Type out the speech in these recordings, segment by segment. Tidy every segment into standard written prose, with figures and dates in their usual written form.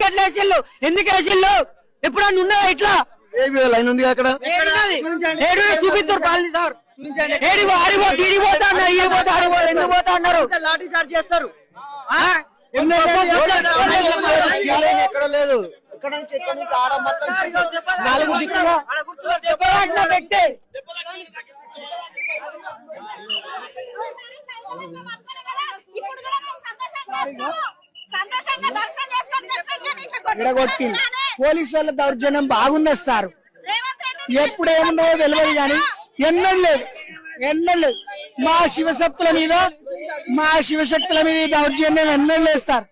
టికెట్లు వేసిళ్ళు, ఎందుకు వేసిళ్ళు? ఎప్పుడన్నా ఉన్నదా ఇట్లా? లైన్ ఉంది అక్కడ చూపిస్తారు పాలసీ సార్. ఆడిపోతా అన్నారు, ఈడిపోతా ఆడిపోతా, ఎందుకు పోతా అన్నారు? లాఠీ చార్జ్ చేస్తారు. ఎక్కడ లేదు. ఇక్కడ నుంచి ఆడ మొత్తం 4 దిక్కులు వ్యక్తి విడగొట్టింది. పోలీసు వాళ్ళ దౌర్జన్యం బాగున్నది సార్. ఎప్పుడు ఏమున్నాయో తెలియదు కానీ ఎన్నలేదు మా శివశక్తుల మీద ఈ దౌర్జన్యం ఎన్నలేదు సార్.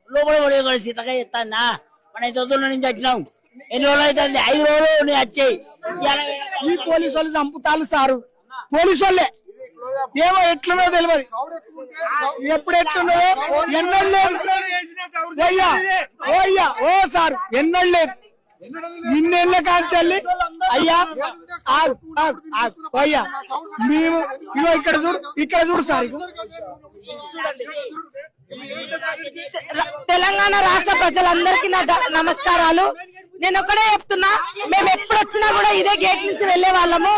లోపల సీతగా చెప్తానా మన చదువుల నుంచి వచ్చినాం. ఎన్ని రోజులు అవుతుంది? 5 రోజులు వచ్చాయి. ఈ పోలీసు వాళ్ళు చంపుతారు సారు. పోలీసు వాళ్ళే ఏమో ఎట్లున్నదో తెలియదు. ఎప్పుడు ఎట్లున్నదో ఎన్నలేదు. ఓ సార్ ఎన్నలేదు. ఇన్నేళ్ల కాంచెల్లి అయ్యా అయ్యా మేము ఇగో ఇక్కడ చూడు సార్. తెలంగాణ రాష్ట్ర ప్రజలందరికీ నా నమస్కారాలు. నేను ఒకటే చెప్తున్నా, మేము ఎప్పుడు వచ్చినా కూడా ఇదే గేట్ నుంచి వెళ్లే వాళ్ళము.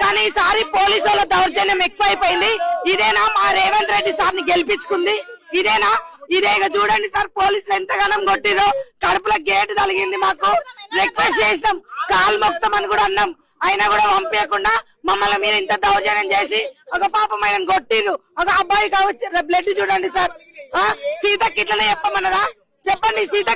కానీ ఈసారి పోలీసు వాళ్ళ దౌర్జన్యం ఎక్కువైపోయింది. ఇదేనా మా రేవంత్ రెడ్డి సార్ని గెలిపించుకుంది? ఇదేనా? ఇదేగా చూడండి సార్, పోలీసులు ఎంతగానం కొట్టిరో. కడుపులో గేట్ తగిలింది. మాకు రిక్వెస్ట్ చేసినాం, కాలు మొక్తామని కూడా అన్నాం. అయినా కూడా పంపించకుండా మమ్మల్ని మీరు ఇంత దౌర్జన్యం చేసి ఒక పాపమైన కొట్టిరు. ఒక అబ్బాయి కావచ్చు, బ్లడ్ చూడండి సార్. సీతకి ఇట్లనే చెప్పమన్నదా? చెప్పండి. సీత